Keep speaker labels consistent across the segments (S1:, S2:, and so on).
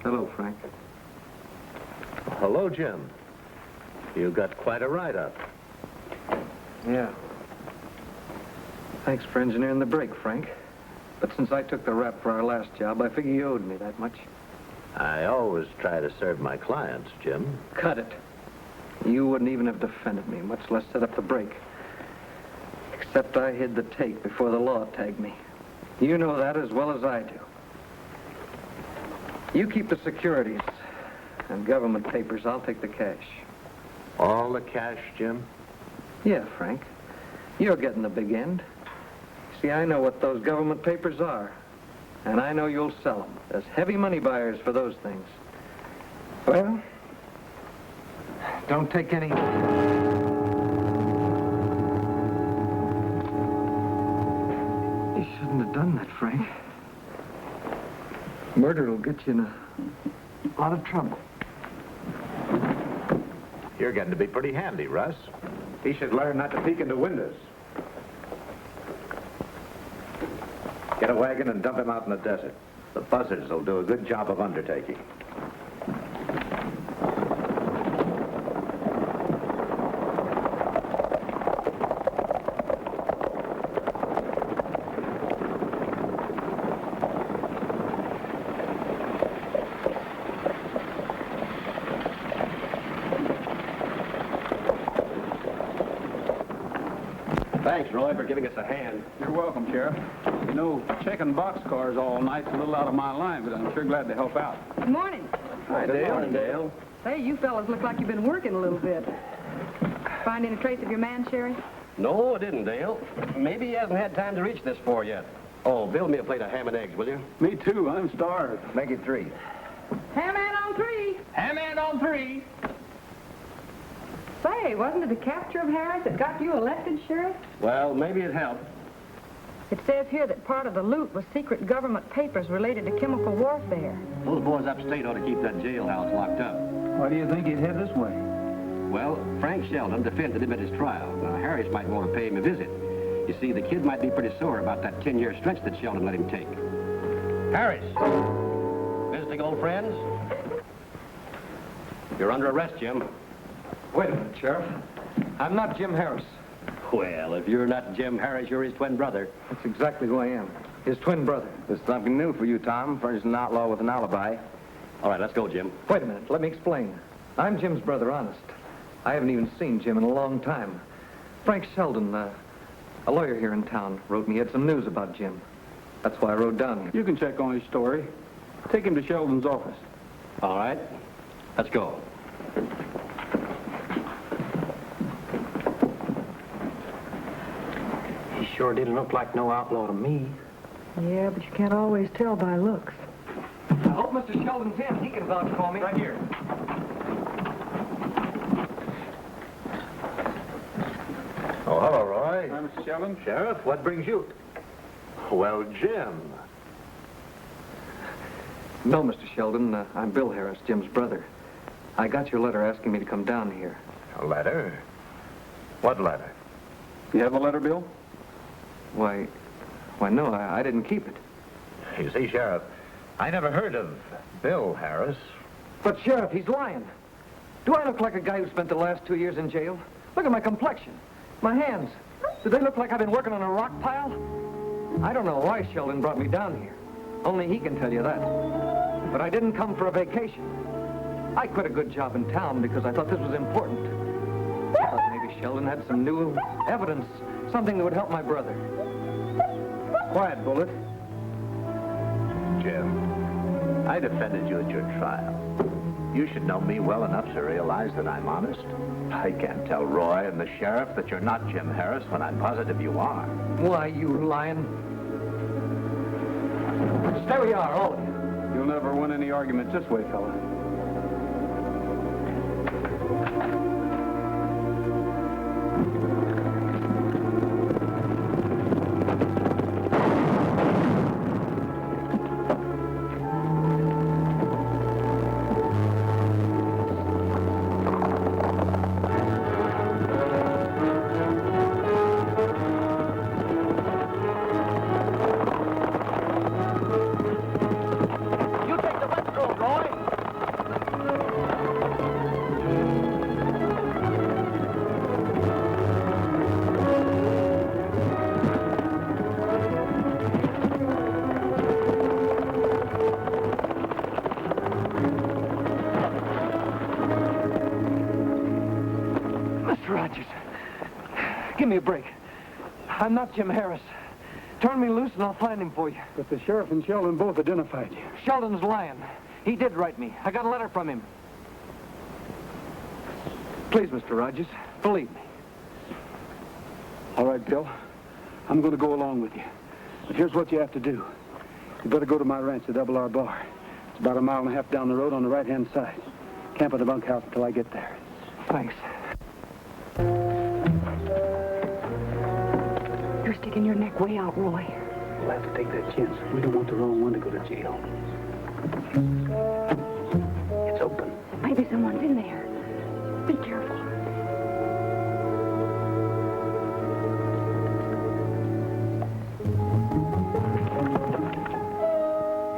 S1: Hello, Frank.
S2: Hello, Jim. You got quite a write-up.
S1: Yeah. Thanks for engineering the break, Frank. But since I took the rap for our last job, I figure you owed me that much.
S2: I always try to serve my clients, Jim.
S1: Cut it. You wouldn't even have defended me, much less set up the break. Except I hid the tape before the law tagged me. You know that as well as I do. You keep the securities and government papers. I'll take the cash.
S2: All the cash, Jim?
S1: Yeah, Frank. You're getting the big end. See, I know what those government papers are. And I know you'll sell them. There's heavy money buyers for those things. Well, don't take any... You shouldn't have done that, Frank. Murder will get you in a lot of trouble.
S2: You're getting to be pretty handy, Russ.
S3: He should learn not to peek into windows. Get a wagon and dump him out in the desert. The buzzards will do a good job of undertaking.
S4: Thanks, Roy, for giving us a hand.
S5: You're welcome, Sheriff. You know, checking boxcars all night's a little out of my line, but I'm sure glad to help out.
S6: Good morning.
S5: Hi,
S4: Good morning, Dale.
S6: Say, you fellas look like you've been working a little bit. Find any trace of your man, Sherry?
S4: No, I didn't, Dale. Maybe he hasn't had time to reach this far yet. Oh, build me a plate of ham and eggs, will you?
S5: Me too. I'm starved.
S3: Make it 3.
S6: Ham man on 3.
S5: Ham and on 3.
S6: Say, wasn't it the capture of Harris that got you elected, Sheriff?
S4: Well, maybe it helped.
S6: It says here that part of the loot was secret government papers related to chemical warfare.
S4: Those boys upstate ought to keep that jailhouse locked up.
S5: Why do you think he'd head this way?
S4: Well, Frank Sheldon defended him at his trial. Now, Harris might want to pay him a visit. You see, the kid might be pretty sore about that 10-year stretch that Sheldon let him take. Harris! Visiting old friends? You're under arrest, Jim.
S1: Wait a minute, Sheriff. I'm not Jim Harris.
S4: Well, if you're not Jim Harris, you're his twin brother.
S1: That's exactly who I am. His twin brother.
S3: There's something new for you, Tom. Furnishing an outlaw with an alibi.
S4: All right, let's go, Jim.
S1: Wait a minute. Let me explain. I'm Jim's brother, honest. I haven't even seen Jim in a long time. Frank Sheldon, a lawyer here in town, wrote me he had some news about Jim. That's why I rode down here.
S5: You can check on his story. Take him to Sheldon's office.
S4: All right, let's go.
S1: He sure didn't look like no outlaw to me.
S6: Yeah, but you can't always tell by looks.
S1: I hope Mr. Sheldon's in. He can vouch for me. Right here.
S2: Oh, hello, Roy.
S5: Hi, Mr. Sheldon.
S2: Sheriff, what brings you? Well, Jim.
S1: No, Mr. Sheldon. I'm Bill Harris, Jim's brother. I got your letter asking me to come down here.
S2: A letter? What letter?
S5: You have a letter, Bill?
S1: Why, no, I didn't keep it.
S2: You see, Sheriff, I never heard of Bill Harris.
S1: But, Sheriff, he's lying. Do I look like a guy who spent the last 2 years in jail? Look at my complexion. My hands. Do they look like I've been working on a rock pile? I don't know why Sheldon brought me down here. Only he can tell you that. But I didn't come for a vacation. I quit a good job in town because I thought this was important. I thought maybe Sheldon had some new evidence, something that would help my brother.
S5: Quiet, Bullet.
S2: Jim, I defended you at your trial. You should know me well enough to realize that I'm honest. I can't tell Roy and the sheriff that you're not Jim Harris when I'm positive you are.
S1: Why, you lying? Stay where you are, all of you.
S5: You'll never win any arguments this way, fella.
S1: Rogers, give me a break. I'm not Jim Harris. Turn me loose and I'll find him for you.
S5: But the sheriff and Sheldon both identified you.
S1: Sheldon's lying. He did write me. I got a letter from him. Please, Mr. Rogers, believe me.
S5: All right, Bill. I'm going to go along with you. But here's what you have to do. You better go to my ranch, the Double R Bar. It's about 1.5 miles down the road on the right-hand side. Camp at the bunkhouse until I get there.
S1: Thanks.
S6: You're sticking your neck way out, Roy.
S5: We'll have to take that chance. We don't want the wrong one to go to jail. It's open.
S6: Maybe someone's in there. Be careful.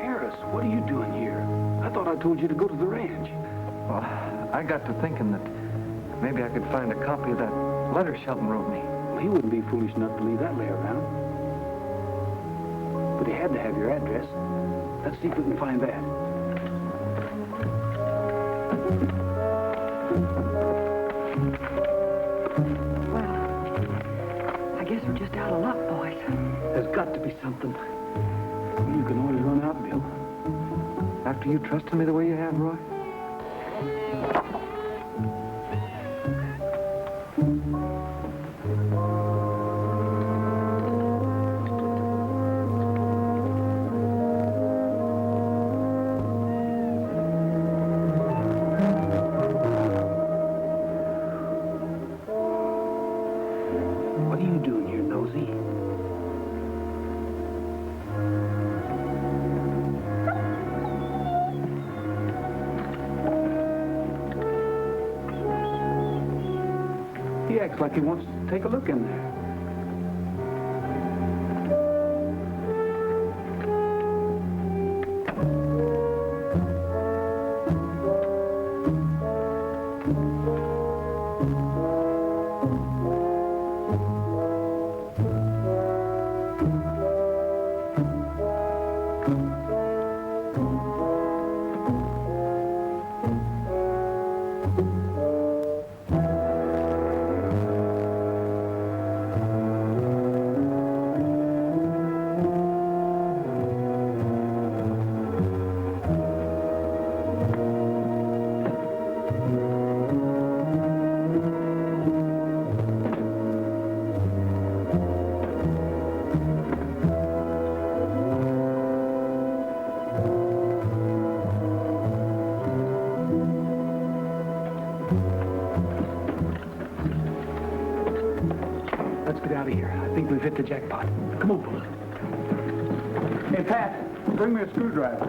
S5: Harris, what are you doing here? I thought I told you to go to the ranch.
S1: Well, I got to thinking that maybe I could find a copy of that letter Sheldon wrote me.
S5: Well, he wouldn't be foolish enough to leave that lay around. But he had to have your address. Let's see if we can find that.
S6: Well, I guess we're just out of luck, boys.
S5: There's got to be something. You can always run out, Bill.
S1: After you trusted me the way you have, Roy?
S5: What are you doing here, Nosy? He acts like he wants to take a look in there. Let's get out of here. I think we've hit the jackpot. Come on, Bullet. Hey, Pat, bring me a screwdriver.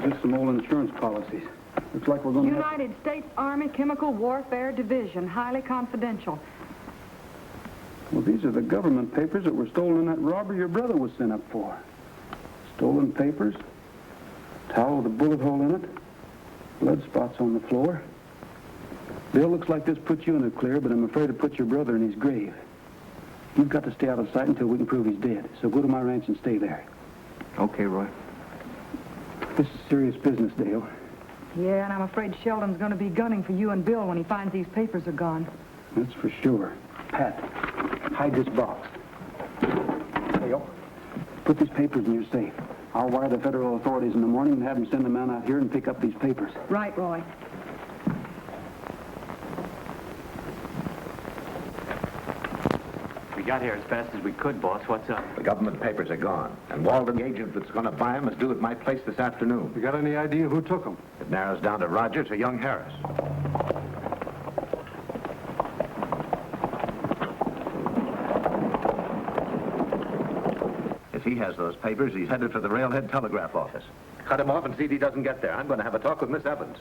S5: Just some old insurance policies. Looks like we're going to have...
S6: United States Army Chemical Warfare Division, highly confidential.
S5: Well, these are the government papers that were stolen in that robbery your brother was sent up for. Stolen papers, towel with a bullet hole in it, blood spots on the floor. Bill, looks like this puts you in the clear, but I'm afraid it puts your brother in his grave. You've got to stay out of sight until we can prove he's dead. So go to my ranch and stay there.
S1: Okay, Roy.
S5: This is serious business, Dale.
S6: Yeah, and I'm afraid Sheldon's going to be gunning for you and Bill when he finds these papers are gone.
S5: That's for sure. Pat, hide this box. Dale, put these papers in your safe. I'll wire the federal authorities in the morning and have them send a man out here and pick up these papers.
S6: Right, Roy.
S4: We got here as fast as we could, boss. What's up?
S3: The government papers are gone, and Walden, the agent that's going to buy them, is due at my place this afternoon.
S5: You got any idea who took them?
S3: It narrows down to Rogers or young Harris. If he has those papers, he's headed for the Railhead Telegraph Office. Cut him off and see if he doesn't get there. I'm going to have a talk with Miss Evans.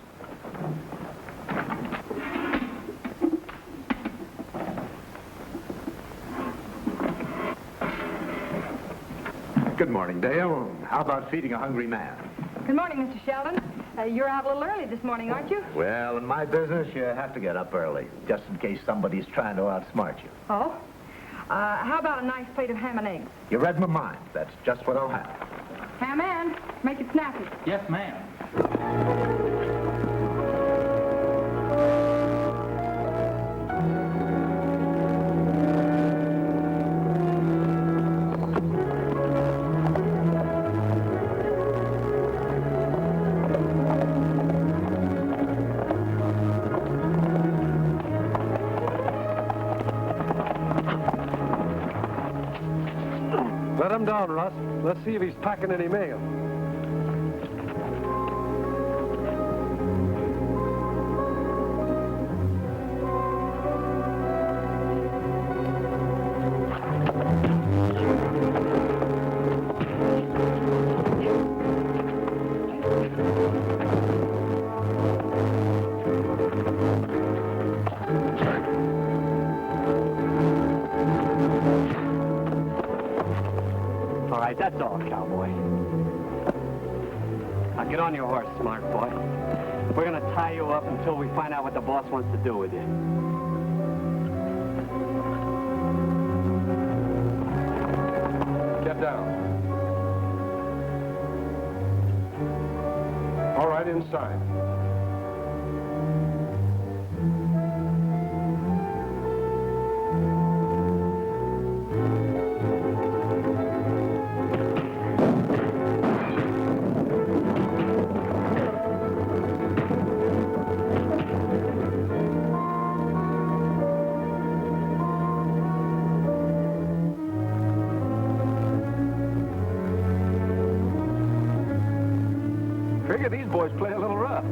S3: Good morning, Dale. How about feeding a hungry man?
S6: Good morning, Mr. Sheldon. You're out a little early this morning, aren't you?
S2: Well, in my business, you have to get up early, just in case somebody's trying to outsmart you.
S6: Oh? How about a nice plate of ham and eggs?
S2: You read my mind. That's just what I'll have.
S6: Ham and make it snappy.
S1: Yes, ma'am.
S5: Let him down, Russ. Let's see if he's packing any mail.
S4: All right, that's all, cowboy. Now get on your horse, smart boy. We're going to tie you up until we find out what the boss wants to do with you.
S5: Get down. All right, inside. Figure these boys play a little rough.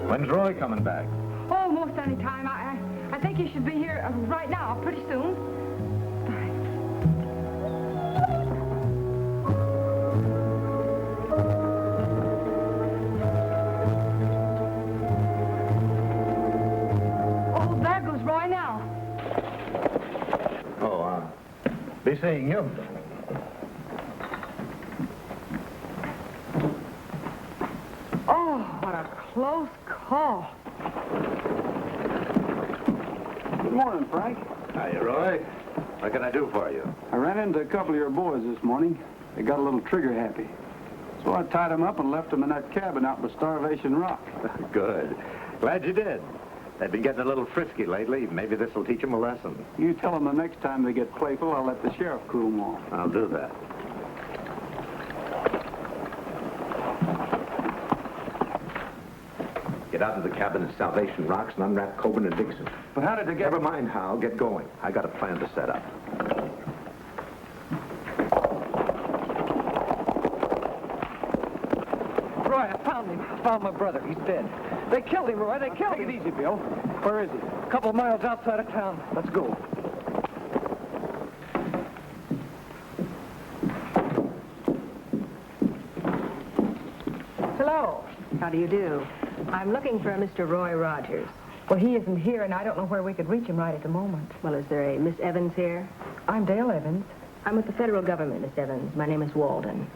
S3: When's Roy coming back?
S6: Oh, most any time. I think he should be here right now, pretty soon. Oh, there goes Roy now.
S3: Oh, be seeing you.
S6: Oh, what a close call.
S5: Good morning, Frank.
S3: Hiya, Roy. What can I do for you?
S5: I ran into a couple of your boys this morning. They got a little trigger happy. So I tied them up and left them in that cabin out by Starvation Rock.
S3: Good. Glad you did. They've been getting a little frisky lately. Maybe this will teach them a lesson.
S5: You tell them the next time they get playful, I'll let the sheriff cool them off.
S3: I'll do that. Get out of the cabin at Salvation Rocks and unwrap Coburn and Dixon.
S1: But how did they get...
S3: Never mind how. Get going. I got a plan to set up.
S1: Roy, I found him. I found my brother. He's dead. They killed him, Roy. They killed him.
S5: Take it easy, Bill. Where is he?
S1: A couple of miles outside of town. Let's go.
S6: Hello.
S7: How do you do? I'm looking for a Mr. Roy Rogers.
S6: Well, he isn't here, and I don't know where we could reach him right at the moment.
S7: Well, is there a Miss Evans here?
S6: I'm Dale Evans.
S7: I'm with the federal government, Miss Evans. My name is Walden.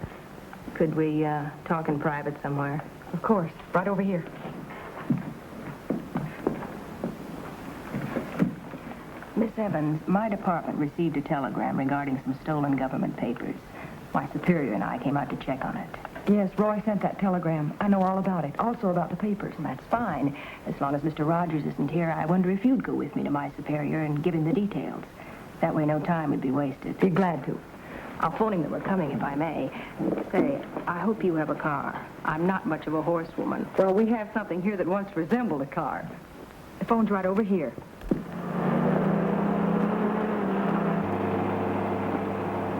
S7: Could we talk in private somewhere?
S6: Of course. Right over here.
S7: Miss Evans, my department received a telegram regarding some stolen government papers. My superior and I came out to check on it.
S6: Yes, Roy sent that telegram. I know all about it. Also about the papers.
S7: That's fine. As long as Mr. Rogers isn't here, I wonder if you'd go with me to my superior and give him the details. That way no time would be wasted.
S6: Be glad to.
S7: I'll phone him that we're coming, if I may. Say, I hope you have a car. I'm not much of a horsewoman.
S6: Well, we have something here that once resembled a car. The phone's right over here.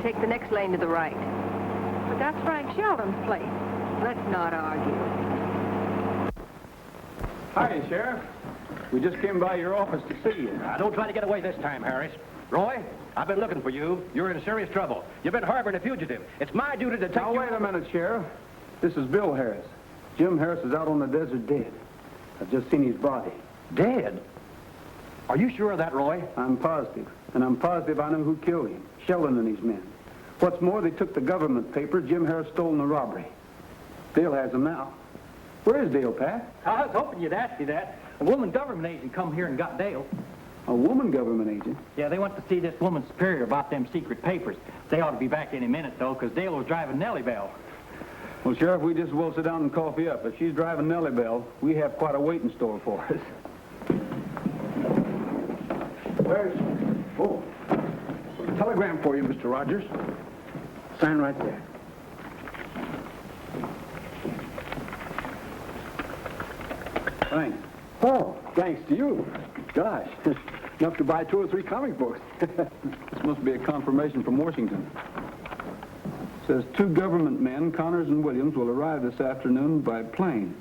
S7: Take the next lane to the right.
S6: But that's Frank Sheldon's place.
S7: Let's not argue.
S5: Hi, Sheriff. We just came by your office to see you.
S4: Now, don't try to get away this time, Harris. Roy, I've been looking for you. You're in serious trouble. You've been harboring a fugitive. It's my duty to take
S5: Now,
S4: you...
S5: wait a minute, Sheriff. This is Bill Harris. Jim Harris is out on the desert dead. I've just seen his body.
S4: Dead? Are you sure of that, Roy?
S5: I'm positive. And I'm positive I know who killed him. Sheldon and his men. What's more, they took the government papers Jim Harris stole in the robbery. Dale has them now. Where is Dale, Pat?
S1: I was hoping you'd ask me that. A woman government agent come here and got Dale.
S5: A woman government agent?
S1: Yeah, they went to see this woman superior about them secret papers. They ought to be back any minute, though, because Dale was driving Nellie Bell.
S5: Well, Sheriff, we just will sit down and coffee up. If she's driving Nellie Bell, we have quite a wait in store for us.
S3: Where's... Oh, telegram for you, Mr. Rogers.
S5: Sign right there. Thanks.
S3: Oh, thanks to you. Gosh, enough to buy 2 or 3 comic books.
S5: This must be a confirmation from Washington. Says 2 government men, Connors and Williams, will arrive this afternoon by plane.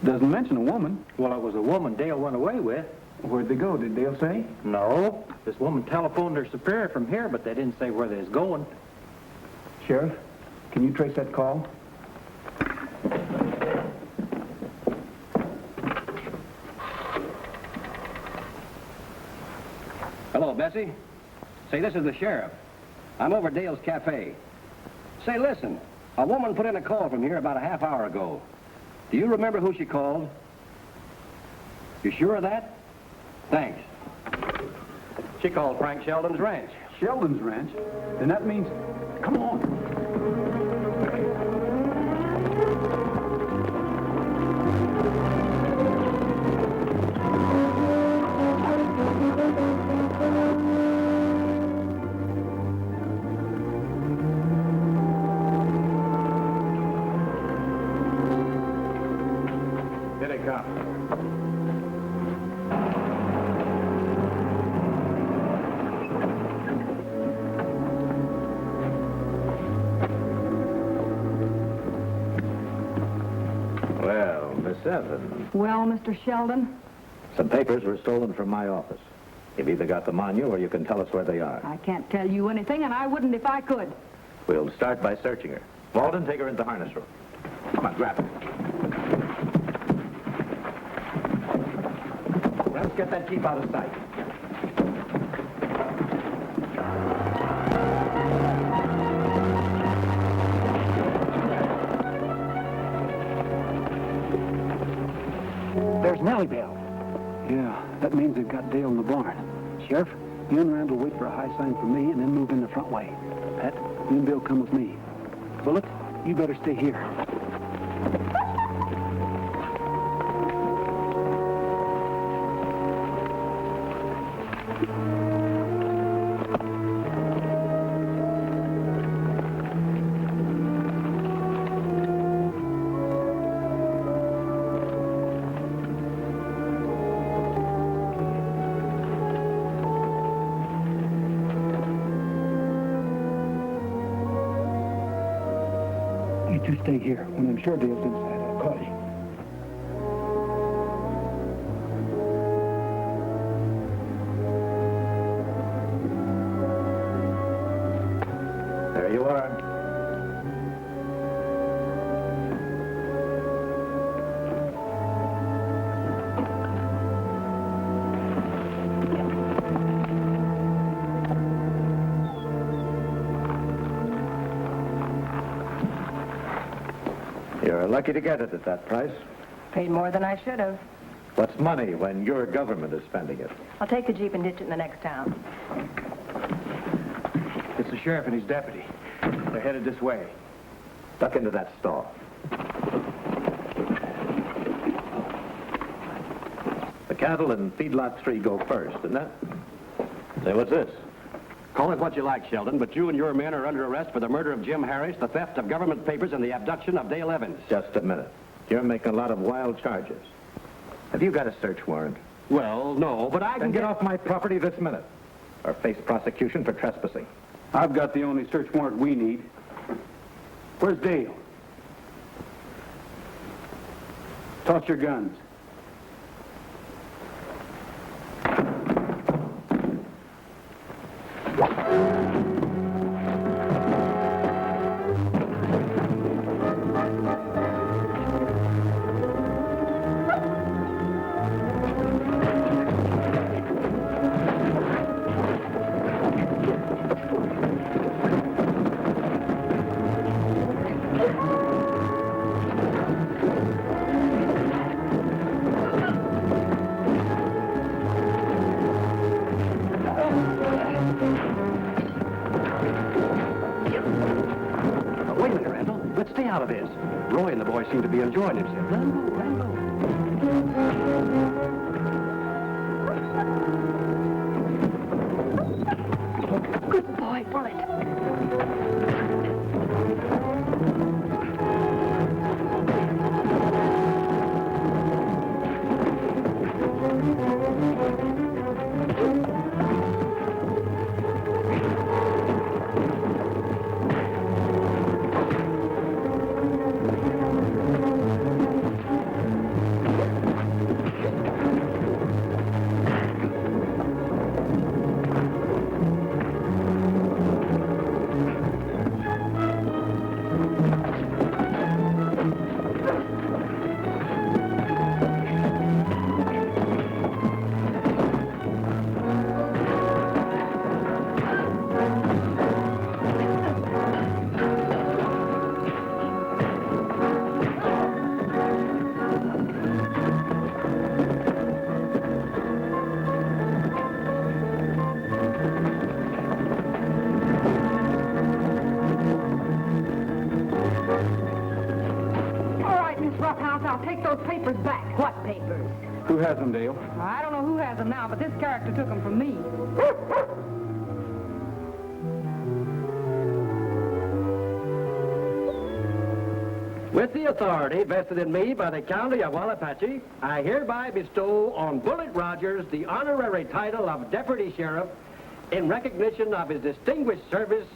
S5: Doesn't mention a woman.
S1: Well, it was a woman Dale went away with.
S5: Where'd they go? Did Dale say?
S1: No. This woman telephoned her superior from here, but they didn't say where they was going.
S5: Sheriff, can you trace that call?
S4: Hello, Bessie. Say, this is the sheriff. I'm over at Dale's Cafe. Say, listen, a woman put in a call from here about a half hour ago. Do you remember who she called? You sure of that? Thanks. She called Frank Sheldon's ranch.
S5: Sheldon's ranch? Then that means... Come on.
S3: Here they come. Well, Miss Evans,
S6: Well, Mr. Sheldon,
S3: some papers were stolen from my office. You've either got them on you or you can tell us where they are.
S6: I can't tell you anything, and I wouldn't if I could.
S3: We'll start by searching her. Walden, take her into the harness room. Come on, grab her.
S1: Let's get that jeep out of sight. There's Nellie Bell.
S5: Yeah, that means they've got Dale in the barn. Sheriff, you and Randall wait for a high sign from me and then move in the front way. Pat, you and Bill come with me. Bullet, you better stay here. You stay here. When I'm sure Dale's inside, I'll call you.
S3: There you are. You're lucky to get it at that price.
S7: Paid more than I should have.
S3: What's money when your government is spending it?
S7: I'll take the Jeep and ditch it in the next town.
S5: It's the sheriff and his deputy. They're headed this way.
S3: Duck into that stall. The cattle in feedlot 3 go first, isn't that? Say, what's this?
S4: Call it what you like, Sheldon, but you and your men are under arrest for the murder of Jim Harris, the theft of government papers, and the abduction of Dale Evans.
S3: Just a minute. You're making a lot of wild charges. Have you got a search warrant?
S4: Well, no, but I
S3: Then
S4: can
S3: get off my property this minute, or face prosecution for trespassing.
S5: I've got the only search warrant we need. Where's Dale? Toss your guns.
S4: Wait a minute, Randall. Let's stay out of this. Roy and the boys seem to be enjoying themselves. Randall.
S7: Good boy, Bullet.
S6: All right, Miss Roughhouse, I'll take those papers back. What papers?
S5: Who has them, Dale?
S6: I don't know who has them now, but this character took them from me.
S4: With the authority vested in me by the County of Wallapache, I hereby bestow on Bullet Rogers the honorary title of Deputy Sheriff in recognition of his distinguished service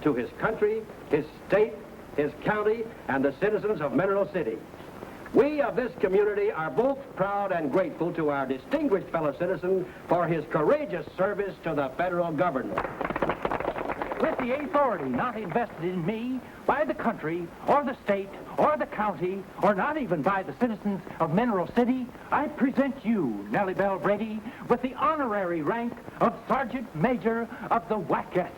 S4: to his country, his state, his county, and the citizens of Mineral City. We of this community are both proud and grateful to our distinguished fellow citizen for his courageous service to the federal government.
S8: With the authority not invested in me by the country, or the state, or the county, or not even by the citizens of Mineral City, I present you, Nellie Bell Brady, with the honorary rank of Sergeant Major of the Wackets.